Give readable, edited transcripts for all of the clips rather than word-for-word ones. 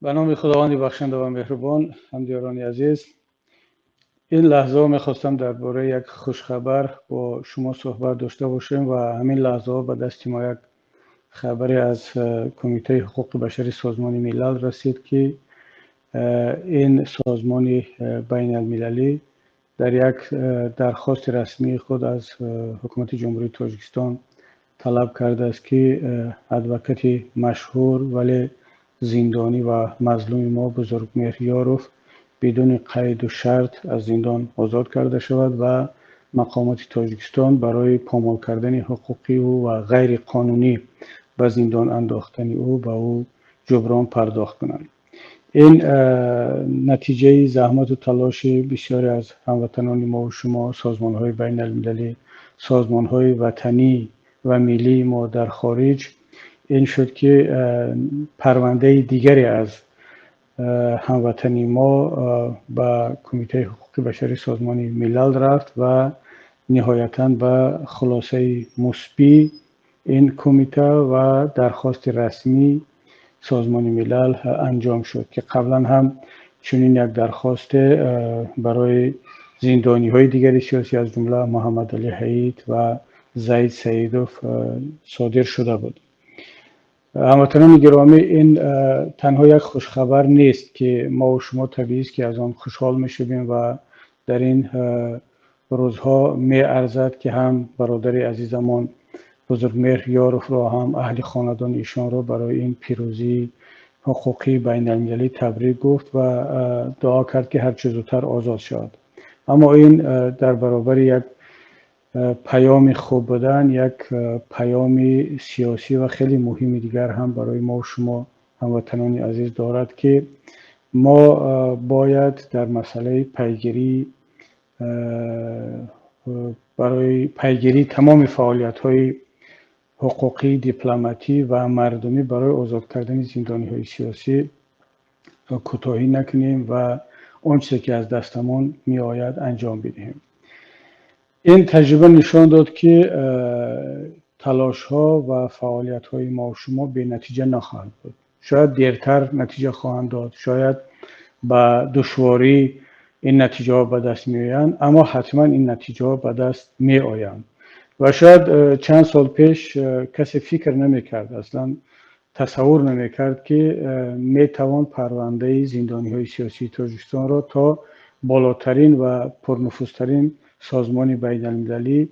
به نام خداوند بخشنده و مهربان. همدیاران عزیز، این لحظه ها میخواستم درباره یک خوشخبر با شما صحبت داشته باشیم و همین لحظه ها به دست ما یک خبری از کمیته حقوق بشری سازمان ملل رسید که این سازمان بین المللی در یک درخواست رسمی خود از حکومت جمهوری تاجیکستان طلب کرده است که ادوکت مشهور ولی زندانی و مظلوم ما بزرگمهر یاروف بدون قید و شرط از زندان آزاد کرده شود و مقامات تاجیکستان برای پامال کردن حقوقی او و غیر قانونی به زندان انداختن او به او جبران پرداخت کنند. این نتیجه زحمت و تلاش بسیاری از هموطنان ما و شما، سازمان‌های بین المللی، سازمان‌های وطنی و ملی ما در خارج این شد که پرونده دیگری از هموطنی ما به کمیته حقوق بشری سازمان ملل رفت و نهایتاً به خلاصه مثبت این کمیته و درخواست رسمی سازمان ملل انجام شد که قبلا هم چنین یک درخواست برای زندانی های دیگری سیاسی از جمله محمد علی حیید و زید سیدوف صادر شده بود. هموطنان گرامی، این تنها یک خوشخبر نیست که ما و شما طبیعی است که از آن خوشحال میشویم و در این روزها می ارزد که هم برادر عزیزمان بزرگمهر یاروف را هم اهل خاندان ایشان را برای این پیروزی حقوقی بین المللی تبریک گفت و دعا کرد که هر چه زودتر آزاد شود. اما این در برابر یک پیام خوب بودن، یک پیام سیاسی و خیلی مهم دیگر هم برای ما و شما هموطنان عزیز دارد که ما باید در مسئله پیگیری تمام فعالیت‌های حقوقی، دیپلماتی و مردمی برای آزاد کردن زندانی‌های سیاسی کوتاهی نکنیم و آنچه که از دستمان می آید انجام بدهیم. این تجربه نشان داد که تلاش‌ها و فعالیت‌های ما و شما به نتیجه نخواهند بود. شاید دیرتر نتیجه خواهند داد، شاید با دشواری این نتیجه ها به دست می آیند، اما حتما این نتیجه ها به دست می آیند. و شاید چند سال پیش کسی فکر نمی کرد، اصلا تصور نمی کرد که می توان پرونده زندانی های سیاسی تاجیکستان را تا بالاترین و پرنفوذترین سازمان بین المللی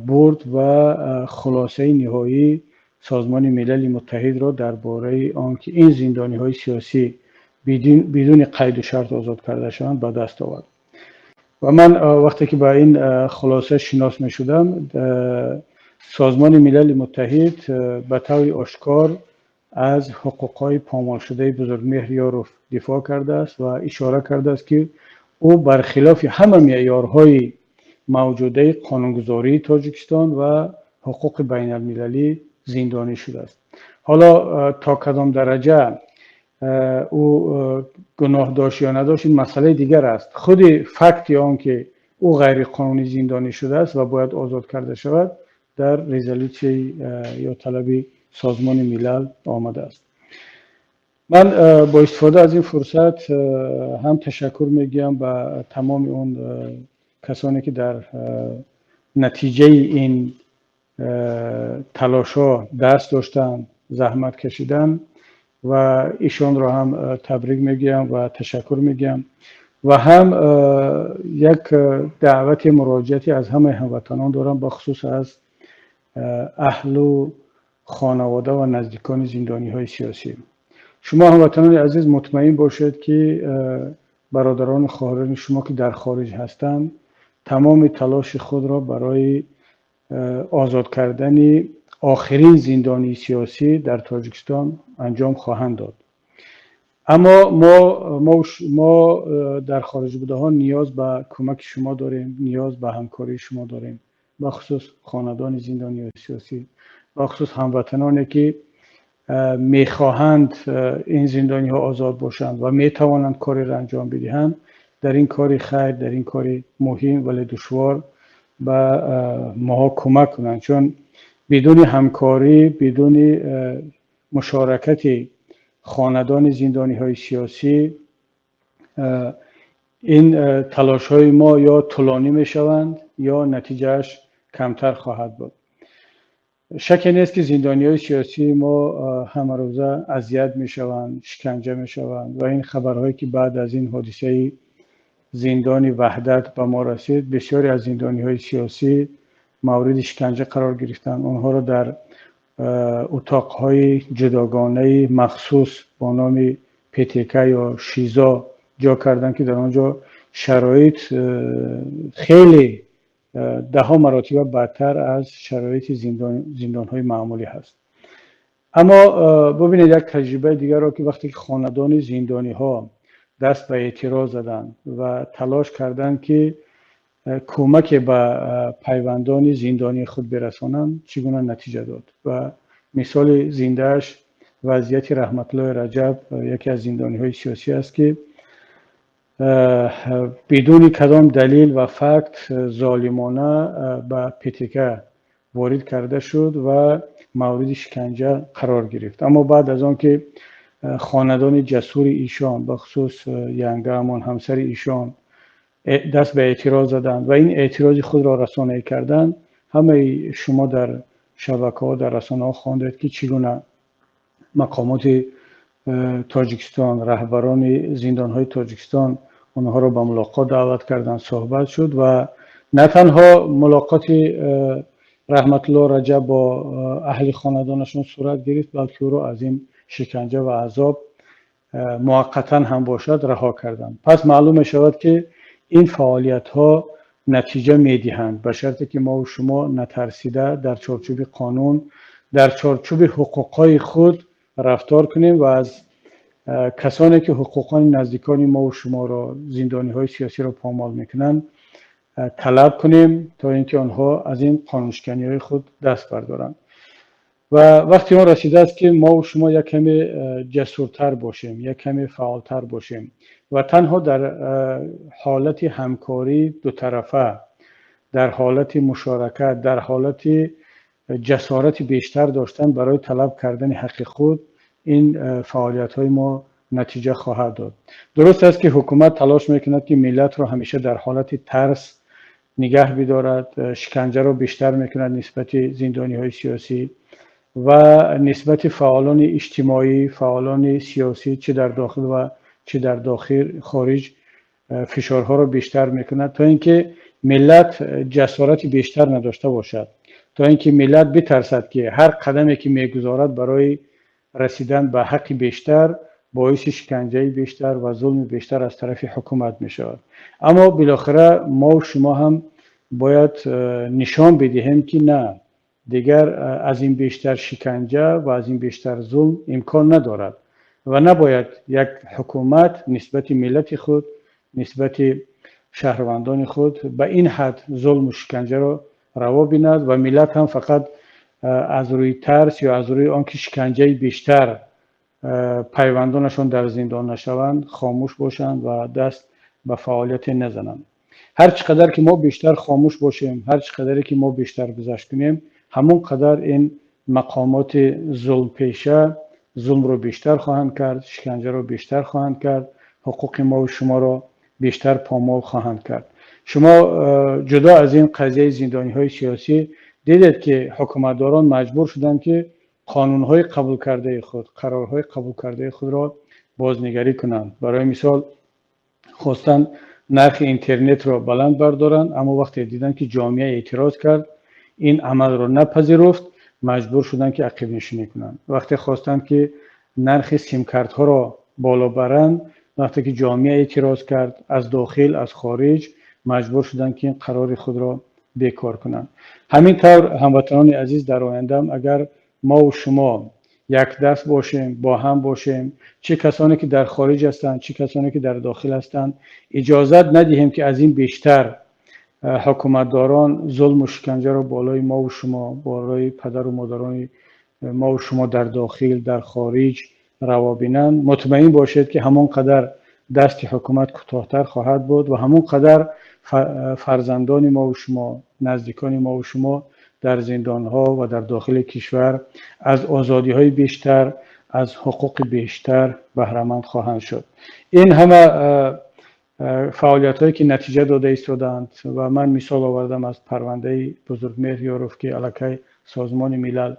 برد و خلاصه نهایی سازمان ملل متحد را درباره آنکه این زندانی های سیاسی بدون قید و شرط آزاد کرده شوند به دست آورد. و من وقتی که با این خلاصه شناس می شدم، سازمان ملل متحد به طور آشکار از حقوقهای پامال شده بزرگمهر یاروف دفاع کرده است و اشاره کرده است که او برخلاف همه معیارهای موجوده قانونگذاری تاجیکستان و حقوق بین المللی زندانی شده است. حالا تا کدام درجه او گناه داشت یا نداشت این مسئله دیگر است. خود فکت آن که او غیر قانونی زندانی شده است و باید آزاد کرده شود در رزولوچی یا طلب سازمان ملل آمده است. من با استفاده از این فرصت هم تشکر میگم به تمام اون کسانی که در نتیجه این تلاش‌ها دست داشتن، زحمت کشیدن و ایشان را هم تبریک میگم و تشکر میگم و هم یک دعوت مراجعتی از همه هموطنان دارم، بخصوص از اهل و خانواده و نزدیکان زندانی های سیاسی. شما هموطنان عزیز مطمئن باشید که برادران خواهران شما که در خارج هستند تمام تلاش خود را برای آزاد کردن آخرین زندانی سیاسی در تاجیکستان انجام خواهند داد. اما ما در خارج بوده ها نیاز به کمک شما داریم، نیاز به همکاری شما داریم، بخصوص خاندان زندانی سیاسی، بخصوص هموطنانی که میخواهند این زندانی ها آزاد باشند و میتوانند کاری را انجام بدهند. در این کاری خیر، در این کاری مهم ولی دشوار به ما کمک کنند، چون بدون همکاری، بدون مشارکت خاندان زندانی های سیاسی این تلاش های ما یا طولانی می شوند یا نتیجهش کمتر خواهد بود. شک نیست که زندانی های سیاسی ما همه روزه اذیت می شوند، شکنجه می شوند و این خبرهایی که بعد از این حادثه زندان وحدت به ما رسید، بسیاری از زندانی های سیاسی مورد شکنجه قرار گرفتند. اونها را در اتاقهای جداگانه مخصوص با نام پتیکه یا شیزا جا کردن که در آنجا شرایط خیلی ده ها مراتب بدتر از شرایط زندان های معمولی هست. اما ببینید یک تجربه دیگر را که وقتی خاندان زندانی ها دست به اعتراض زدن و تلاش کردن که کمک به پیوندان زندانی خود برسانند چگونه نتیجه داد و مثال زندهش وضعیت رحمت الله رجب، یکی از زندانی های سیاسی است که بدون کدام دلیل و فکت ظالمانه به پتیکه وارد کرده شد و مورد شکنجه قرار گرفت. اما بعد از آن که خاندان جسور ایشان بخصوص ینگه همون همسر ایشان دست به اعتراض زدند و این اعتراض خود را رسانه‌ای کردند، همه شما در شبکه‌ها در رسانه‌ها خواندید که چگونه مقامات تاجیکستان، رهبران زندان‌های تاجیکستان اونها را به ملاقات دعوت کردند، صحبت شد و نه تنها ملاقات رحمت الله رجب با اهل خاندانشون صورت گرفت، بلکه او را از این شکنجه و عذاب موقتا هم باشد رها کردند. پس معلوم می شود که این فعالیت ها نتیجه می دهند به شرطی که ما و شما نترسیده در چارچوب قانون، در چارچوب حقوقهای خود رفتار کنیم و از کسانی که حقوقان نزدیکان ما و شما را، زندانی های سیاسی را پامال میکنند طلب کنیم تا اینکه آنها از این قانونشکنی های خود دست بردارند. و وقتی اون رسیده است که ما و شما یک کمی جسورتر باشیم، یک کمی فعالتر باشیم و تنها در حالت همکاری دو طرفه، در حالت مشارکت، در حالت جسارت بیشتر داشتن برای طلب کردن حق خود، این فعالیت های ما نتیجه خواهد داد. درست است که حکومت تلاش میکند که ملت را همیشه در حالت ترس نگه بدارد، شکنجه را بیشتر میکند نسبت زندانی های سیاسی و نسبت فعالان اجتماعی، فعالان سیاسی چه در داخل و چه در داخل خارج فشارها را بیشتر میکند تا اینکه ملت جسارت بیشتر نداشته باشد، تا اینکه ملت بترسد که هر قدمی که میگذارد برای رسیدن به حق بیشتر باعث شکنجه بیشتر و ظلم بیشتر از طرف حکومت می شود. اما بالاخره ما و شما هم باید نشان بدهیم که نه، دیگر از این بیشتر شکنجه و از این بیشتر ظلم امکان ندارد و نباید یک حکومت نسبت ملت خود، نسبت شهروندان خود به این حد ظلم و شکنجه را روا بیند و ملت هم فقط از روی ترس یا از روی آنکه شکنجه بیشتر پیوندانشون در زندان نشوند خاموش باشند و دست به فعالیت نزنند. هر چقدر که ما بیشتر خاموش باشیم، هر چقدر که ما بیشتر گذشت کنیم، همون قدر این مقامات ظلم پیشه ظلم رو بیشتر خواهند کرد، شکنجه رو بیشتر خواهند کرد، حقوق ما و شما رو بیشتر پامال خواهند کرد. شما جدا از این قضیه زندانی های سیاسی دیدید که حکومتداران مجبور شدند که قانون‌های قبول کرده خود، قرارهای قبول کرده خود را بازنگری کنند. برای مثال خواستند نرخ اینترنت را بلند بردارند، اما وقتی دیدن که جامعه اعتراض کرد، این عمل را نپذیرفت، مجبور شدند که عقب نشینی کنند. وقتی خواستند که نرخ سیم کارت ها را بالا برند، وقتی که جامعه اعتراض کرد از داخل از خارج، مجبور شدند که این قرار خود را بیکار کنند. همینطور هموطنان عزیز، در آینده اگر ما و شما یک دست باشیم، با هم باشیم، چه کسانی که در خارج هستند، چه کسانی که در داخل هستند، اجازت ندهیم که از این بیشتر حکومتداران ظلم و شکنجه را بالای ما و شما، بالای پدر و مادران ما و شما در داخل در خارج روا بینند، مطمئن باشید که همون قدر دست حکومت کوتاه‌تر خواهد بود و همون قدر فرزندان ما و شما، نزدیکان ما و شما در زندان‌ها و در داخل کشور از آزادی‌های بیشتر، از حقوق بیشتر بهره‌مند خواهند شد. این همه فعالیت هایی که نتیجه داده ایستادند و من مثال آوردم از پرونده بزرگمهر یاروف که علیه سازمان ملل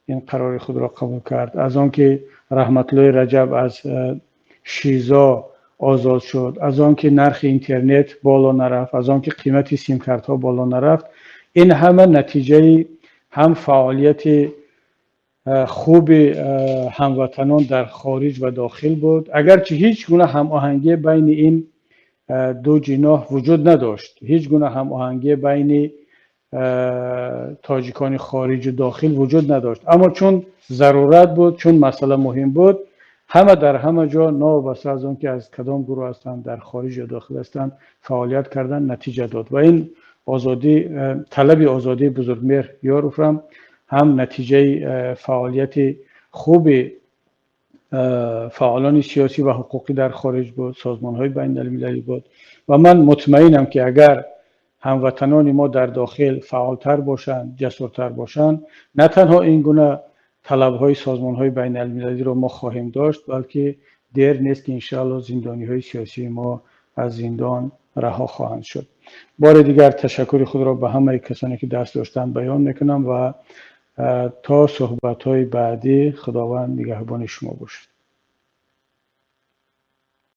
این قرار خود را قبول کرد، از آن که رحمت الله رجب از شیزا آزاد شد، از آن که نرخ اینترنت بالا نرفت، از آن که قیمت سیم کارت ها بالا نرفت. این همه نتیجه هم فعالیت خوب هموطنان در خارج و داخل بود، اگرچه هیچ گونه هماهنگی بین این دو جناح وجود نداشت، هیچ گونه هماهنگی بین تاجیکان خارج و داخل وجود نداشت، اما چون ضرورت بود، چون مسئله مهم بود، همه در همه جا نوابسته از اون که از کدام گروه هستند، در خارج یا داخل هستند، فعالیت کردن نتیجه داد و این آزادی، طلب آزادی بزرگمهر یاروف هم نتیجه فعالیت خوب فعالان سیاسی و حقوقی در خارج بود، سازمان های بین المللی بود و من مطمئنم که اگر هموطنان ما در داخل فعالتر باشند، جسورتر باشند، نه تنها این گونه طلب های سازمان های بین المللی رو ما خواهیم داشت، بلکه دیر نیست که انشاءالله زندانی های سیاسی ما از زندان رها خواهند شد. بار دیگر تشکر خود را به همه کسانی که دست داشتن بیان میکنم و تا صحبت های بعدی خداوند نگهبان شما باشد.